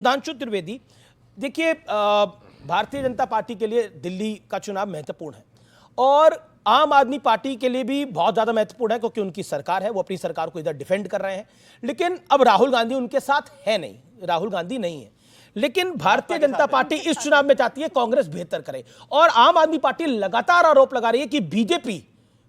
सुधांशु त्रिवेदी, देखिए भारतीय जनता पार्टी के लिए दिल्ली का चुनाव महत्वपूर्ण है और आम आदमी पार्टी के लिए भी बहुत ज्यादा महत्वपूर्ण है क्योंकि उनकी सरकार है, वो अपनी सरकार को इधर डिफेंड कर रहे हैं। लेकिन अब राहुल गांधी उनके साथ है नहीं, राहुल गांधी नहीं है। लेकिन भारतीय जनता पार्टी इस चुनाव में चाहती है कांग्रेस बेहतर करे और आम आदमी पार्टी लगातार आरोप लगा रही है कि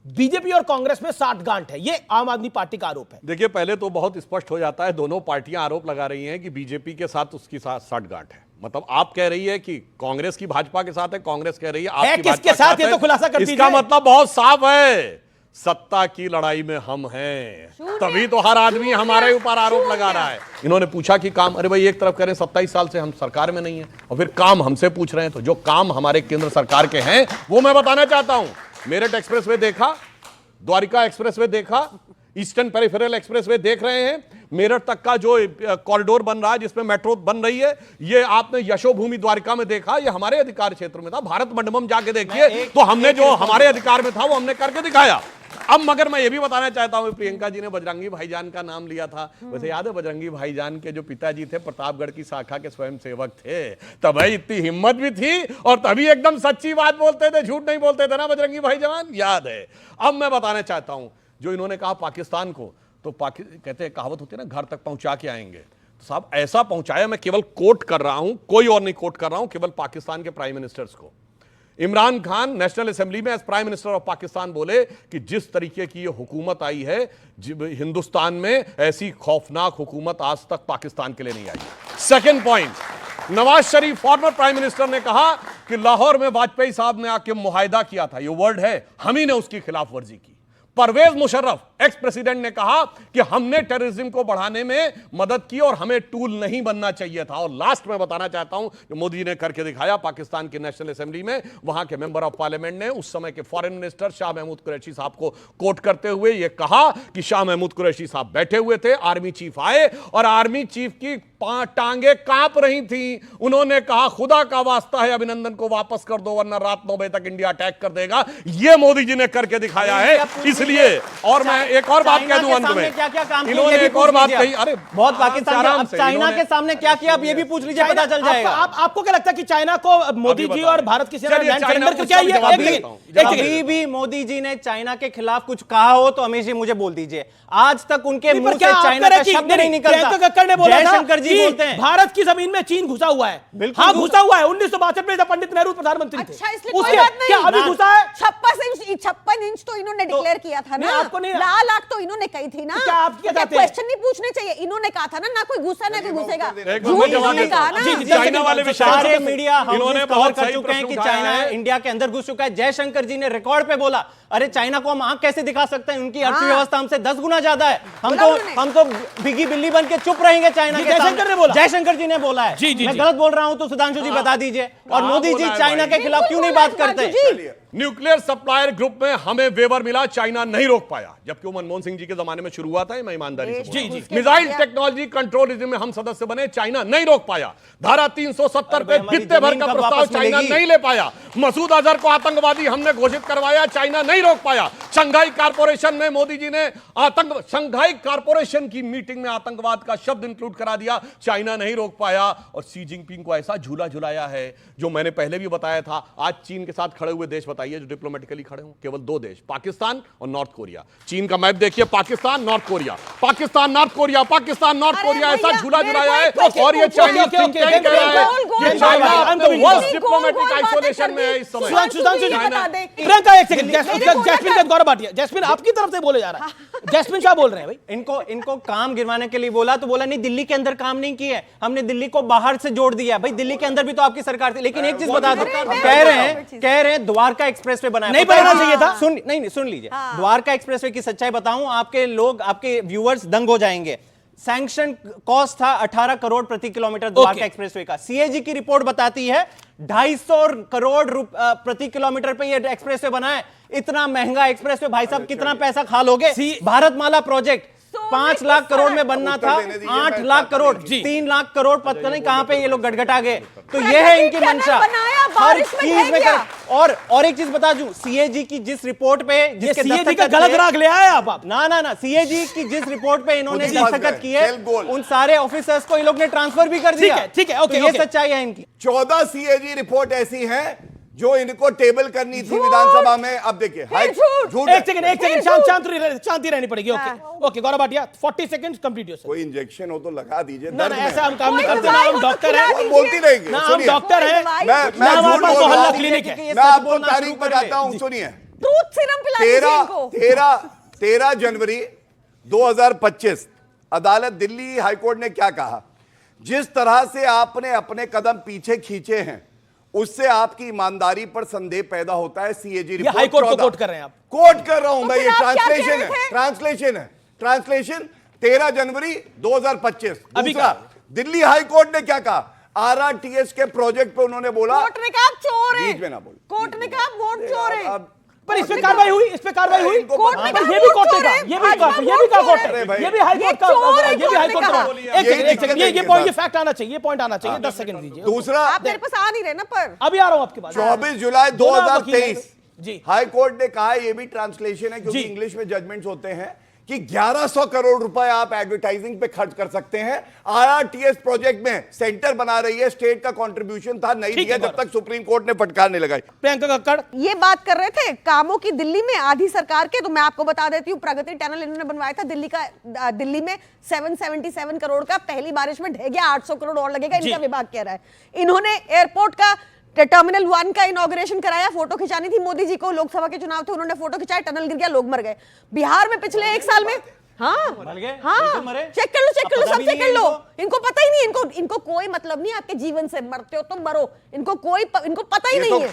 बीजेपी और कांग्रेस में साठगांठ है। ये आम आदमी पार्टी का आरोप है। देखिए, पहले तो बहुत स्पष्ट हो जाता है, दोनों पार्टियां आरोप लगा रही हैं कि बीजेपी के साथ उसकी साठगांठ है। मतलब आप कह रही है कि कांग्रेस की भाजपा के साथ है, कांग्रेस कह रही है आपकी किसके साथ, ये तो खुलासा कर दीजिए। इसका मतलब बहुत साफ है, सत्ता की लड़ाई में हम हैं, तभी तो हर आदमी हमारे ऊपर आरोप लगा रहा है। इन्होंने पूछा कि काम, अरे भाई एक तरफ कह रहे हैं 27 साल से हम सरकार में नहीं है और फिर काम हमसे पूछ रहे हैं। तो जो काम हमारे केंद्र सरकार के हैं वो मैं बताना चाहता हूं। मेरठ एक्सप्रेसवे देखा, द्वारिका एक्सप्रेसवे देखा, ईस्टर्न पेरिफेरल एक्सप्रेसवे देख रहे हैं, मेरठ तक का जो कॉरिडोर बन रहा है जिसमें मेट्रो बन रही है, ये आपने यशोभूमि द्वारिका में देखा, ये हमारे अधिकार क्षेत्र में था। भारत मंडपम जाके देखिए, तो हमने जो हमारे अधिकार में था वो हमने करके दिखाया। अब मगर मैं ये भी बताना चाहता हूं, प्रियंका जी ने बजरंगी भाईजान का नाम लिया था। वैसे याद है बजरंगी भाईजान के जो पिताजी थे प्रतापगढ़ की शाखा के स्वयं सेवक थे, तब भाई इतनी हिम्मत भी थी और तभी एकदम सच्ची बात बोलते थे, झूठ नहीं बोलते थे ना बजरंगी भाईजान, याद है। अब मैं बताना चाहता हूं, जो इन्होंने कहा पाकिस्तान को, तो कहते हैं, कहावत होती है ना, घर तक पहुंचा के आएंगे। तो साहब ऐसा पहुंचाया, मैं केवल कोट कर रहा हूं, कोई और नहीं कोट कर रहा हूं, केवल पाकिस्तान के प्राइम मिनिस्टर्स को। इमरान खान नेशनल असेंबली में as prime minister of Pakistan बोले कि जिस तरीके की ये हुकूमत आई है हिंदुस्तान में, ऐसी खौफनाक हुकूमत आज तक पाकिस्तान के लिए नहीं आई। Second point, Nawaz Sharif former prime minister ने कहा कि लाहौर में वाजपेयी साहब ने आके मुआहिदा किया था, ये वर्ड है, हम ही ने उसकी खिलाफ वर्जी की। परवेज मुशर्रफ एक्स प्रेसिडेंट ने कहा कि हमने टेररिज्म को बढ़ाने में मदद की और हमें टूल नहीं बनना चाहिए था। और लास्ट में बताना चाहता हूं, जो मोदी जी ने करके दिखाया पाकिस्तान की नेशनल असेंबली में, वहां के मेंबर ऑफ पार्लियामेंट ने उस समय के फॉरेन मिनिस्टर शाह महमूद कुरैशी साहब को कोट करते हुए यह कहा कि शाह महमूद कुरैशी साहब बैठे हुए थे, आर्मी चीफ आए और आर्मी चीफ की टांगे कांप रही थी। उन्होंने कहा खुदा का वास्ता है अभिनंदन को वापस कर दो वरना रात 9 बजे तक इंडिया अटैक कर देगा। यह मोदी जी ने करके दिखाया है। इसलिए, और मैं एक और बात कह दूं अंत में, क्या काम इन्होंने एक और बात कही, अरे बहुत पाकिस्तान अब चाइना के सामने क्या किया, अब ये भी पूछ लीजिए, पता चल जाएगा। आपको क्या लगता है कि चाइना को मोदी जी और भारत की सेना लैंड सरेंडर करके आई है? अभी भी मोदी जी ने चाइना के खिलाफ कुछ कहा हो तो हमें जी मुझे बोल दीजिए। आज तक उनके मुंह से चाइना का शब्द नहीं निकलता। जयशंकर जी बोलते हैं भारत की जमीन में चीन घुसा हुआ है। हाँ, घुसा हुआ है। 1962 में जब पंडित नेहरू प्रधानमंत्री थे। अच्छा, इसलिए कोई बात नहीं। क्या अभी घुसा है? 56 इंच तो इन्होंने डिक्लेयर किया था ना। आपको नहीं, लाल आंख तो इन्होंने कही थी ना। क्या आप क्या कहते हैं? क्वेश्चन नहीं पूछने चाहिए। इन्होंने कहा था ना कोई घुसा ना कोई घुसेगा। चाइना वाले सारे मीडिया इन्होंने कवर कर चुके हैं कि चाइना इंडिया के अंदर घुस चुका है। जयशंकर जी ने रिकॉर्ड पे बोला, अरे चाइना को हम आंख कैसे दिखा सकते हैं, उनकी अर्थव्यवस्था हमसे 10 गुना ज्यादा है, हम तो बिगी बिल्ली बन के चुप रहेंगे चाइना के सामने। जयशंकर जी ने बोला है। मैं गलत बोल रहा हूं तो सुधांशु जी बता दीजिए। और मोदी जी चाइना के खिलाफ क्यों नहीं बात करते? न्यूक्लियर सप्लायर ग्रुप में हमें वेवर मिला, चाइना नहीं रोक पाया, जबकि वो मनमोहन सिंह जी के जमाने में शुरू हुआ था। मैं ईमानदारी से बोल रहा हूं। मिसाइल टेक्नोलॉजी कंट्रोल रिजिम में हम सदस्य बने, चाइना नहीं रोक पाया। धारा 370 पे वित्त भर का प्रस्ताव चाइना नहीं ले पाया। मसूद अजहर को आतंकवादी हमने घोषित करवाया, चाइना नहीं रोक पाया। शंघाई कॉर्पोरेशन में मोदी जी ने शंघाई कॉर्पोरेशन की मीटिंग में आतंकवाद का शब्द इंक्लूड करा दिया, चाइना नहीं रोक पाया। और शी जिनपिंग को ऐसा झूला झुलाया है जो मैंने पहले भी बताया था। आज चीन के साथ खड़े हुए देश बताइए जो डिप्लोमेटिकली खड़े हों, केवल 2 देश, पाकिस्तान और नॉर्थ कोरिया। चीन का मैप देखिए, Pakistan north Korea, Pakistan north Korea, Pakistan north Korea, ऐसा झूला झुलाया है। और ये चाइनीज थिंक टैंक कह रहा है कि चाइना वर्स्ट डिप्लोमेटिक आइसोलेशन में है इस समय। प्रियंका एक सेकंड, जैस्मिन का गौरव भाटिया, जैस्मिन आपकी तरफ से बोले जा रहा है। जैस्मिन क्या बोल रहे हैं भाई? इनको काम गिरवाने के लिए बोला तो बोला नहीं, दिल्ली के अंदर काम नहीं किया, हमने दिल्ली को बाहर से जोड़ दिया। भाई दिल्ली के अंदर भी तो आपकी सरकार थी। लेकिन एक चीज बता दो, कह रहे हैं द्वारका एक्सप्रेसवे बनाया, नहीं बनाना चाहिए था। सुन लीजिए, द्वारका एक्सप्रेसवे की सच्चाई बताऊं, आपके लोग, आपके व्यूअर्स दंग हो जाएंगे। सैंक्शन कॉस्ट था 18 करोड़ प्रति किलोमीटर द्वारका एक्सप्रेसवे का। सीएजी की रिपोर्ट बताती है 250 करोड़ प्रति किलोमीटर पे ये एक्सप्रेसवे बना है। इतना महंगा एक्सप्रेसवे भाई साहब कितना पैसा खा लोगे? भारतमाला प्रोजेक्ट 5 लाख करोड़ में बनना था, 8 लाख करोड़, 3 लाख करोड़, पता नहीं कहां पे ये लोग गटगटा गए। तो ये है इनकी मंशा। हर बारिश में चीज ढह में गया। और एक चीज बता दूं, सीएजी की जिस रिपोर्ट पे ये जिसके सीएजी का दस्तखत गलत किए- राग ले आए आप ना सीएजी की जिस रिपोर्ट पे इन्होंने खुद ही फंस दस्तखत गए, किए, सेल्फ गोल। उन सारे ऑफिसर्स को इन लोग ने ट्रांसफर भी कर दिया। ठीक है, ओके, तो ये ओके। सच्चाई है इनकी। 14 सीएजी रिपोर्ट ऐसी है जो इनको टेबल करनी थी विधानसभा में। अब देखिए झूठ। है। एक सेकंड शांति रहनी पड़ेगी। Okay okay Gaurav Bhatia 40 seconds complete your. कोई इंजेक्शन हो तो लगा दीजिए। ना दर्द ना में ऐसा है। हम काम नहीं कोई करते ना, दवाई हम हो तो डॉक्टर खिला हैं वो बोलती रहेंगी। ना, हम सुनिए, डॉक्टर हैं कोई मैं दवाई- ना, हमारे झूठ पास बोल रहा मोहल्ला हूं। क्लिनिक है। ये मैं सच आपको बोलना तारीख शुरू कर बताता ले। हूं, सुनिए। ट्रूथ सीरम पिला दीजिए इनको। 13 जनवरी 2025 अदालत दिल्ली हाईकोर्ट ने क्या कहा? जिस तरह से आपने अपने कदम पीछे खींचे हैं उससे आपकी ईमानदारी पर संदेह पैदा होता है। सीएजी रिपोर्ट हाईकोर्ट को 14 कोट कर रहे हैं आप। कोट कर रहा हूं तो मैं, फिर ये आप क्या कह ट्रांसलेशन रहे है, थे? ट्रांसलेशन 13 जनवरी 2025। अभी दूसरा, क्या? दिल्ली हाईकोर्ट ने क्या कहा? आरआरटीएस के प्रोजेक्ट पे उन्होंने बोला कोर्ट ने कहा आप चोर हैं। बीच में ना बोल। कोर्ट ने कहा आप वोट चोर हैं। अब पर इस पे कार्रवाई हुई, इस पे कार्रवाई हुई। इनको कोर्ट पता ने है। पर कहा ये भी वोट कोर्ट ने चोर कहा, हैं। ये भी भाजपा कोर्ट वोट का कोर्ट चोर है, है भाई। ये भी हाई कोर्ट का, ये चोर है, ये भी कोर्ट हाई ने कोर्ट का। कहा। एक यही सेकंड दिक्कत है ये इनके पॉइंट, ये साथ। फैक्ट आना चाहिए, ये पॉइंट आना चाहिए। 10 सेकंड दीजिए। दूसरा, आप मेरे पास आ नहीं रहे ना पर। अभी आ रहा हूं आपके पास। 24 जुलाई दोनों आप वकील हैं। 2023 जी हाई कोर्ट ने कहा, ये भी ट्रांसलेशन है क्योंकि जी। इंग्लिश में जजमेंट्स होते हैं, कि 1100 करोड़ रुपए आप एडवर्टाइजिंग पे खर्च कर सकते हैं। आरआरटीएस प्रोजेक्ट में सेंटर बना रही है, स्टेट का कंट्रीब्यूशन था, नहीं ठीक दिया है, जब तक सुप्रीम कोर्ट ने फटकार नहीं लगाई। प्रियंका कक्कड़ ये बात कर रहे थे कामों की दिल्ली में आधी सरकार के। तो मैं आपको बता देती हूँ, प्रगति टनल इन्होंने बनवाया था दिल्ली में 777 करोड़ का, पहली बारिश में ढह गया। 800 करोड़ और लगेगा, इनका जी। विभाग कह रहा है। इन्होंने एयरपोर्ट का टर्मिनल 1 का इनॉग्रेशन कराया। फोटो खिंचानी थी मोदी जी को, लोकसभा के चुनाव थे, उन्होंने फोटो खिंचाया, टनल गिर गया, लोग मर गए। बिहार में पिछले 1 साल में मर गए? हाँ बिल्कुल मरे। चेक कर लो अब सब पता भी चेक नहीं कर है लो। इनको पता ही नहीं, इनको कोई मतलब नहीं आपके जीवन से। मरते हो तो मरो, इनको पता ही ये नहीं तो है।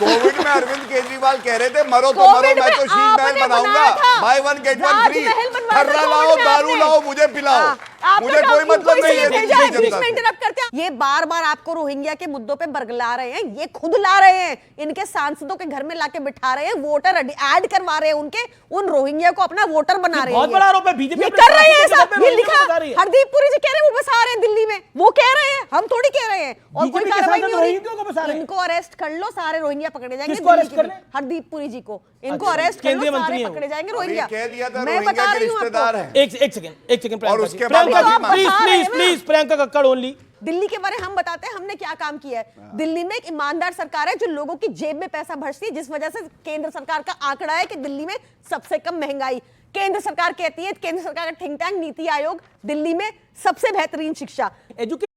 कोविड में अरविंद केजरीवाल कह रहे थे मरो तो मरो, कोविड मैं में तो शीश महल आपने बनाऊंगा, बनाया था। Buy 1 get 1 free. राजमहल बनवाया था खर्रा कोविड लाओ, में दारू आपने। लाओ, मुझे पिलाओ, आपने मुझे कोई इनको मतलब नहीं इसलिए है भेजा है, दिल्ली बीच जनता में से। इंटरप्ट करते हैं। ये बार बार आपको रोहिंग्या के मुद्दों पे बरगला रहे हैं, ये खुद ला रहे हैं, इनके सांसदों के घर में लाके बिठा रहे हैं, वोटर ऐड करवा रहे हैं उनके, उन रोहिंग्या को अपना वोटर बना रहे हैं। बहुत बड़ा आरोप है। बीजेपी ये अपने कर रहे हैं सांसदों के सब, घर में ये रोहिंग्या लिखा को बता रही है। हरदीप पुरी जी कह रहे हैं वो बसा रहे हैं दिल्ली में, वो कह रहे हैं, हम थोड़ी कह रहे हैं। और कोई बीजेपी के कार्रवाई सांसद नहीं हो रही। रोहिंग्या को बसा रहे हैं। इनको अरेस्ट कर लो, सारे रोहिंग्या पकड़े जाएंगे। किसको दिल्ली arrest के कर भी। रहे हैं? हरदीप पुरी जी को, इनको अच्छा, अरेस्ट कर केंद्रीय लो, मंत्री सारे हैं वो। पकड़े जाएंगे अभी रोहिंग्या। कह दिया था मैं रोहिंग्या बता के रही हूँ रिश्तेदार आपको। हैं। एक सेकंड प्रियंका उसके जी। बाद प्रियंका बाकी जी, मामले। प्लीज बता रहे प्लीज हैं ना। Please Priyanka Kakkar only. दिल्ली के बारे में हम बताते हैं हमने क्या काम किया है। दिल्ली में एक ईमानदार सरकार है जो लोगों की जेब में पैसा भरती है, जिस वजह से केंद्र सरकार का आंकड़ा है कि दिल्ली में सबसे कम महंगाई। केंद्र सरकार कहती है, केंद्र सरकार का थिंक टैंक नीति आयोग, दिल्ली में सबसे बेहतरीन शिक्षा। एजुकेशन